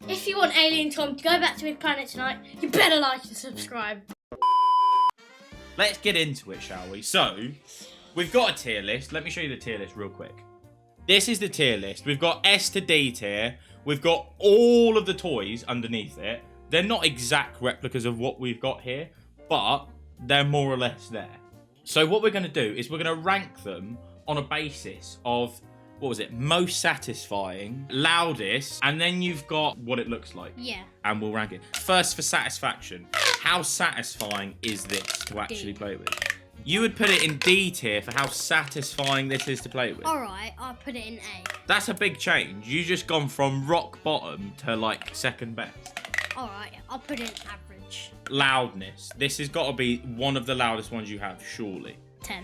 If you want Alien Tom to go back to his planet tonight, you better like and subscribe. Let's get into it, shall we? So, we've got a tier list. Let me show you the tier list real quick. This is the tier list. We've got S to D tier. We've got all of the toys underneath it. They're not exact replicas of what we've got here, but they're more or less there. So what we're going to do is we're going to rank them on a basis of, what was it, most satisfying, loudest, and then you've got what it looks like. Yeah. And we'll rank it. First, for satisfaction. How satisfying is this to actually play with? You would put it in D tier for how satisfying this is to play with. Alright, I'll put it in A. That's a big change. You just gone from rock bottom to like second best. Alright, I'll put it in average. Loudness. This has got to be one of the loudest ones you have, surely. 10.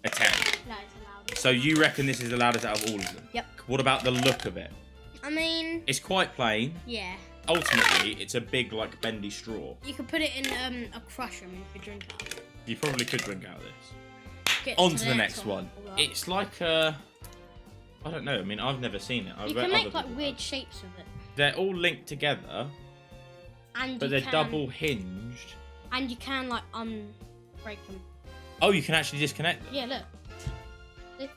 A 10. That is the loudest. So you reckon this is the loudest out of all of them? Yep. What about the look of it? I mean... It's quite plain. Yeah. Ultimately, it's a big, like, bendy straw. You could put it in a crusher and you could drink out of it. You probably could drink out of this. Get On to the next one. It's like a... I don't know. I mean, I've never seen it. You can make, like, weird shapes with it. They're all linked together, And but they're double hinged. And you can, like, break them. Oh, you can actually disconnect them? Yeah, look.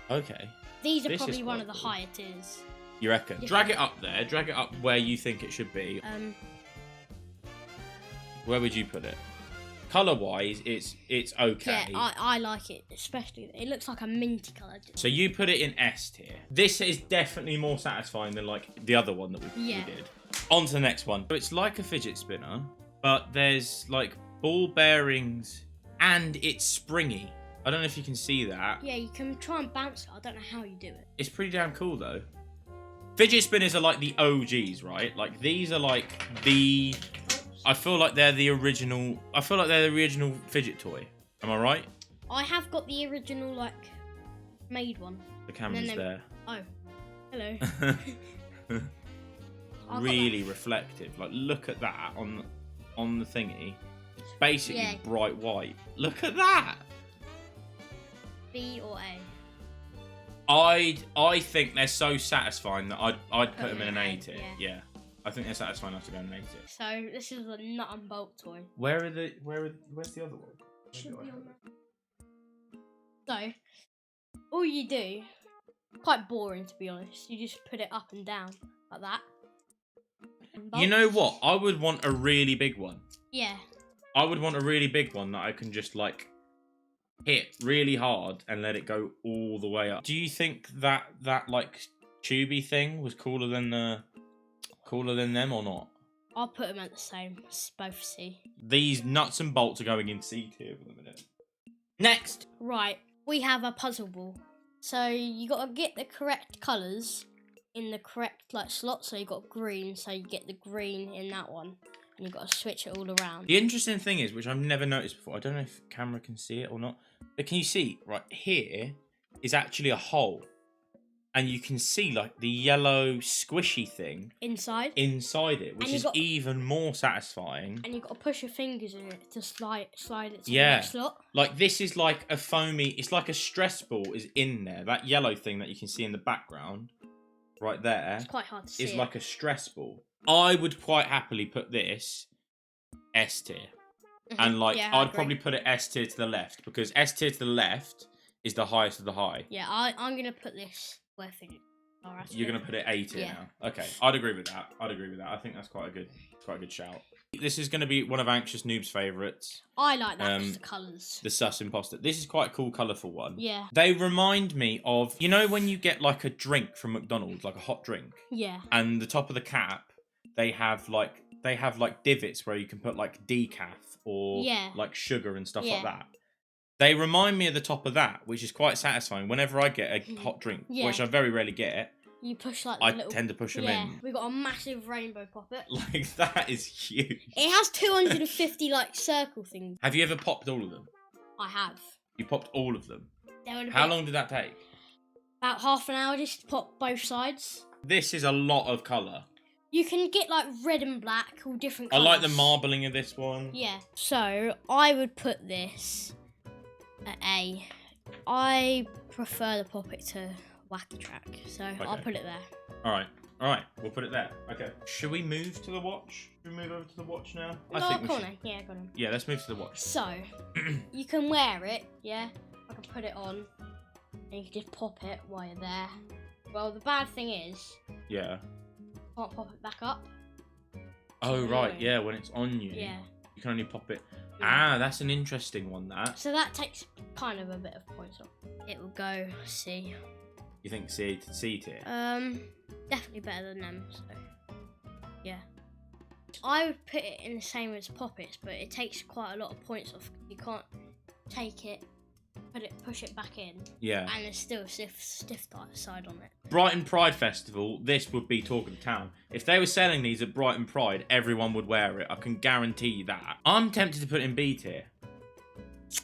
Okay. These are This is probably one quite of the cool. higher tiers. You reckon? Yeah. Drag it up there. Drag it up where you think it should be. Where would you put it? Colour-wise, it's okay. Yeah, I like it, especially. It looks like a minty colour. So you put it in S tier. This is definitely more satisfying than like the other one that we did. On to the next one. So it's like a fidget spinner, but there's like ball bearings and it's springy. I don't know if you can see that. Yeah, you can try and bounce it. I don't know how you do it. It's pretty damn cool though. Fidget spinners are like the OGs, right? Like these are like the... I feel like they're the original... I feel like they're the original fidget toy. Am I right? I have got the original, like, made one. The camera's there. Oh, hello. Really reflective. Like, look at that on the thingy. It's basically bright white. Look at that. B or A? I think they're so satisfying that I'd put them in an A tier. Yeah. I think they're satisfying enough to go in an A tier. So this is a nut and bolt toy. Where's the other one? Should be on there. So all you do, quite boring to be honest. You just put it up and down like that. You know what? I would want a really big one. Yeah. I would want a really big one that I can just like hit really hard and let it go all the way up. Do you think that like tubey thing was cooler than them or not? I'll put them at the same. It's both C. These nuts and bolts are going in C tier for the minute. Next. Right, we have a puzzle ball. So you got to get the correct colours in the correct like slot. So you got green. So you get the green in that one. And you've got to switch it all around. The interesting thing is, which I've never noticed before, I don't know if camera can see it or not, but can you see, right here is actually a hole. And you can see like the yellow squishy thing inside it, which is even more satisfying. And you've got to push your fingers in it to slide it to the next slot. Like this is like a foamy, it's like a stress ball is in there. That yellow thing that you can see in the background, right there, it's quite hard to see. Is like a stress ball. I would quite happily put this S tier. And like I'd probably put it S tier to the left, because S tier to the left is the highest of the high. Yeah, I'm gonna put this where I think. You're gonna put it A tier now. Okay, I'd agree with that. I think that's quite a good shout. This is gonna be one of Anxious Noob's favourites. I like that. The colours. The Sus Imposter. This is quite a cool, colourful one. Yeah. They remind me of, you know, when you get like a drink from McDonald's, like a hot drink. Yeah. And the top of the cap, they have like divots where you can put like decaf or like sugar and stuff like that. They remind me of the top of that, which is quite satisfying. Whenever I get a hot drink, which I very rarely get, you push like I tend to push them in. We've got a massive rainbow poppet. Like that is huge. It has 250 like circle things. Have you ever popped all of them? I have. You popped all of them? How long did that take? About half an hour just to pop both sides. This is a lot of colour. You can get like red and black, all different colours. I like the marbling of this one. Yeah. So I would put this at A. I prefer the poppet to Wacky Track, so I'll put it there. All right. All right, we'll put it there. Okay. Should we move to the watch? Should we move over to the watch now? I think we should. Yeah, got him. Yeah, let's move to the watch. So, you can wear it, yeah? I can put it on, and you can just pop it while you're there. Well, the bad thing is, Yeah. you can't pop it back up. Oh, right. Yeah, when it's on you. Yeah. You can only pop it. Yeah. Ah, that's an interesting one, that. So that takes kind of a bit of points off. It will go C. You think C tier? Definitely better than them, so yeah. I would put it in the same as Poppets, but it takes quite a lot of points off. You can't take it, push it back in, Yeah. and there's still a stiff side on it. Brighton Pride Festival, this would be talk of the town. If they were selling these at Brighton Pride, everyone would wear it. I can guarantee you that. I'm tempted to put it in B tier.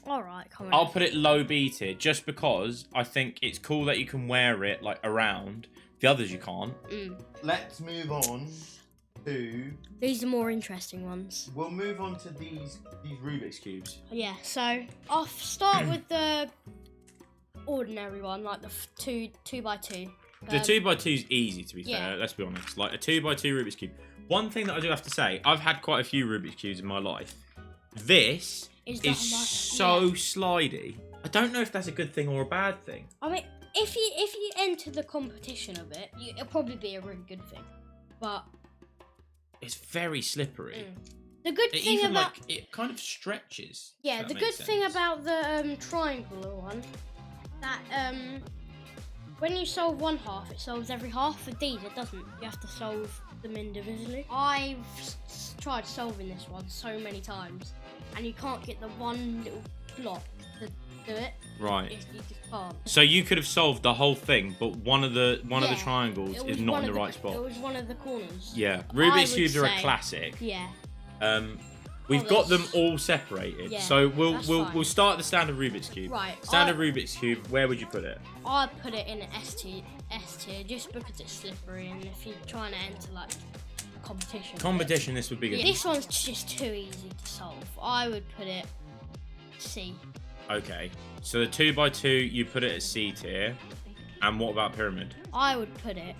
Alright, come on. I'll put it low B tier just because I think it's cool that you can wear it like around. The others you can't. Let's move on to... These are more interesting ones. We'll move on to these Rubik's Cubes. Yeah, so I'll start with the ordinary one, like the 2x2. The 2x2 is easy, to be yeah. fair, let's be honest. Like a 2x2 Rubik's Cube. One thing that I do have to say, I've had quite a few Rubik's Cubes in my life. This is so slidey. I don't know if that's a good thing or a bad thing. I mean, if you enter the competition of it, it'll probably be a really good thing. But it's very slippery. The good thing about it kind of stretches. Yeah, the good thing about the triangular one, that when you solve one half, it solves every half. For these, it doesn't. You have to solve them individually. I've tried solving this one so many times, and you can't get the one little block to do it. Right. You just can't. So you could have solved the whole thing, but one of the triangles is not in the right spot. It was one of the corners. Yeah, Rubik's Cubes are a classic. Yeah. We've got them all separated. Yeah, so we'll start the standard Rubik's Cube. Right. Standard Rubik's Cube. Where would you put it? I'd put it in an S tier just because it's slippery, and if you're trying to enter like competition. This would be good. Yeah, this one's just too easy to solve. I would put it C. Okay. So the 2x2, you put it at C tier. And what about pyramid? I would put it.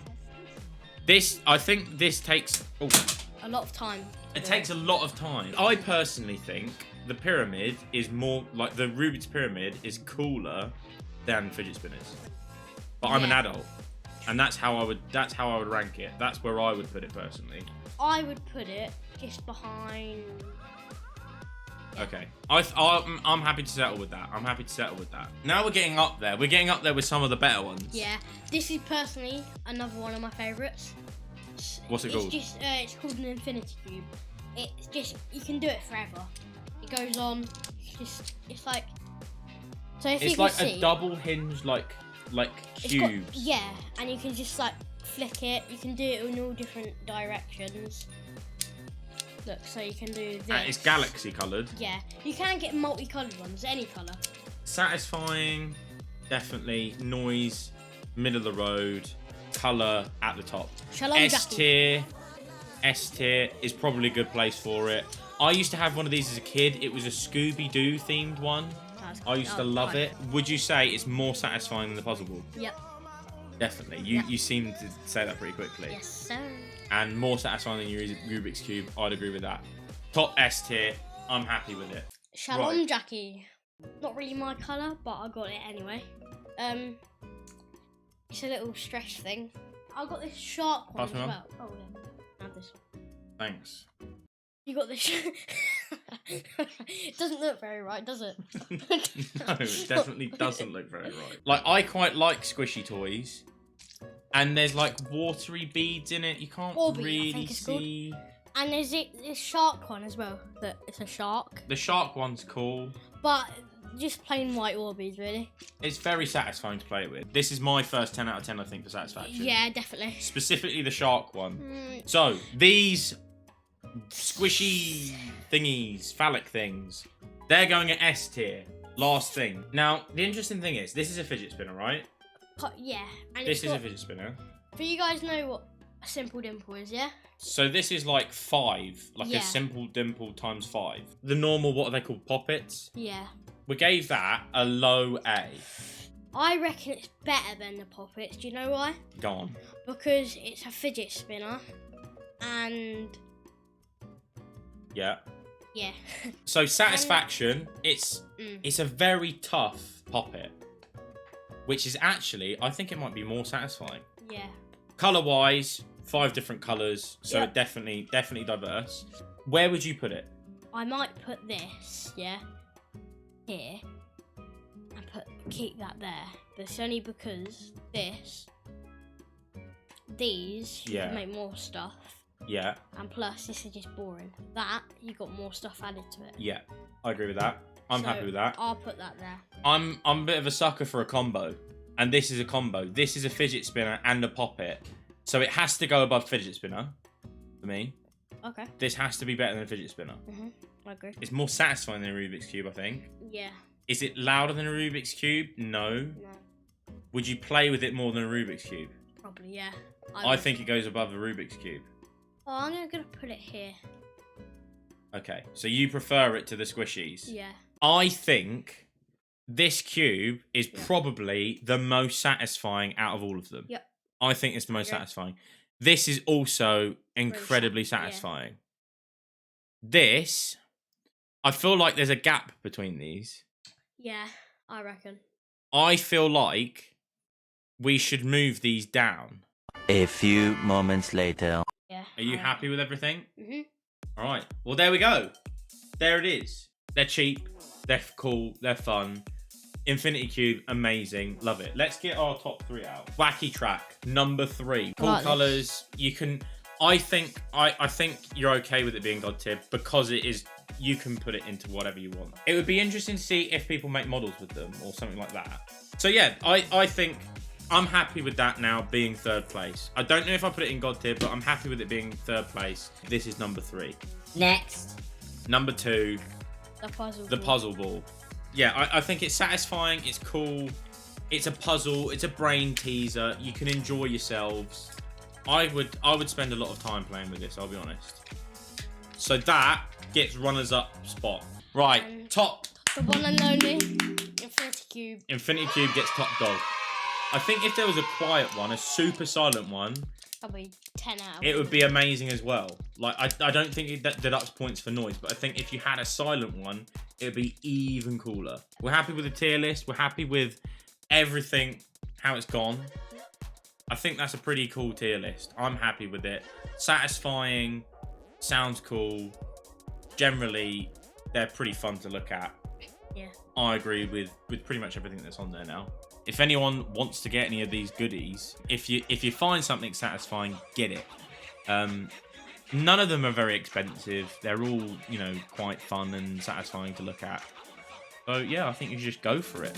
I think this takes a lot of time. It takes a lot of time. I personally think the pyramid is more like the Rubik's pyramid is cooler than fidget spinners. But I'm an adult, and that's how I would rank it. That's where I would put it personally. I would put it just behind. Okay, I'm happy to settle with that. Now we're getting up there. We're getting up there with some of the better ones. Yeah, this is personally another one of my favourites. What's it called? It's called an infinity cube. It's just, you can do it forever. It goes on. It's like. So if it's you like can see, a double hinge, like cubes. Yeah, and you can just like flick it. You can do it in all different directions. Look, so you can do this. And it's galaxy coloured. Yeah, you can get multicoloured ones, any colour. Satisfying, definitely. Noise, middle of the road, colour at the top. S tier is probably a good place for it. I used to have one of these as a kid. It was a Scooby-Doo themed one. I used to love it. Would you say it's more satisfying than the puzzle ball? Yep. Definitely. You seem to say that pretty quickly. Yes, sir. And more satisfying than your Rubik's Cube. I'd agree with that. Top S tier. I'm happy with it. Shalom Jackie. Not really my colour, but I got it anyway. It's a little stretch thing. I got this shark one as well. Oh yeah. Have this one. Thanks. You got this. It doesn't look very right, does it? No, it definitely doesn't look very right. Like, I quite like squishy toys. And there's like watery beads in it. You can't really see. And there's this shark one as well. It's a shark. The shark one's cool. But just plain white Orbeez, really. It's very satisfying to play it with. This is my first 10 out of 10, I think, for satisfaction. Yeah, definitely. Specifically the shark one. So, these squishy thingies, phallic things, they're going at S tier. Last thing. Now, the interesting thing is, this is a fidget spinner, right? Yeah. And this is a fidget spinner. But you guys know what a simple dimple is, yeah? So this is like 5, like a simple dimple times 5. The normal, what are they called, poppets? Yeah. We gave that a low A. I reckon it's better than the Poppets. Do you know why? Go on. Because it's a fidget spinner, and Yeah. yeah. So satisfaction, it's a very tough Poppet, which is actually, I think it might be more satisfying. Yeah. Color-wise, 5 different colors, so Yep. definitely diverse. Where would you put it? I might put this, yeah, here, and keep that there. But it's only because these, you can make more stuff. Yeah. And plus, this is just boring. That, you got more stuff added to it. Yeah, I agree with that. I'm happy with that. I'll put that there. I'm a bit of a sucker for a combo, and this is a combo. This is a fidget spinner and a Poppet, so it has to go above fidget spinner for me. Okay. This has to be better than a fidget spinner. I agree. It's more satisfying than a Rubik's Cube, I think. Yeah. Is it louder than a Rubik's Cube? No. No. Would you play with it more than a Rubik's Cube? Probably, yeah. I think it goes above the Rubik's Cube. Oh, I'm gonna put it here. Okay, so you prefer it to the squishies? Yeah. I think this cube is probably the most satisfying out of all of them. Yep. I think it's the most satisfying. This is also incredibly Yeah. satisfying. This, I feel like there's a gap between these. Yeah, I reckon. I feel like we should move these down. A few moments later. Yeah. Are you happy with everything? Mm-hmm. All right. Well, there we go. There it is. They're cheap. They're cool. They're fun. Infinity Cube, amazing. Love it. Let's get our top 3 out. Wacky Track, number 3. Cool like colors. You can. I think you're okay with it being God tier because it is. You can put it into whatever you want. It would be interesting to see if people make models with them or something like that. So yeah, I think I'm happy with that now being 3rd place. I don't know if I put it in God tier, but I'm happy with it being 3rd place. This is number 3. Next. Number 2. The puzzle ball. Yeah, I think it's satisfying. It's cool. It's a puzzle. It's a brain teaser. You can enjoy yourselves. I would spend a lot of time playing with this, I'll be honest. So that gets runners up spot. Right, top. The one and only Infinity Cube. Infinity Cube gets top dog. I think if there was a quiet one, a super silent one, Probably 10 out of it would be amazing as well. Like, I don't think it deducts points for noise, but I think if you had a silent one, it would be even cooler. We're happy with the tier list. We're happy with everything, how it's gone. I think that's a pretty cool tier list. I'm happy with it. Satisfying, sounds cool. Generally, they're pretty fun to look at. Yeah. I agree with pretty much everything that's on there now. If anyone wants to get any of these goodies, if you find something satisfying, get it. None of them are very expensive. They're all, quite fun and satisfying to look at. So yeah, I think you should just go for it.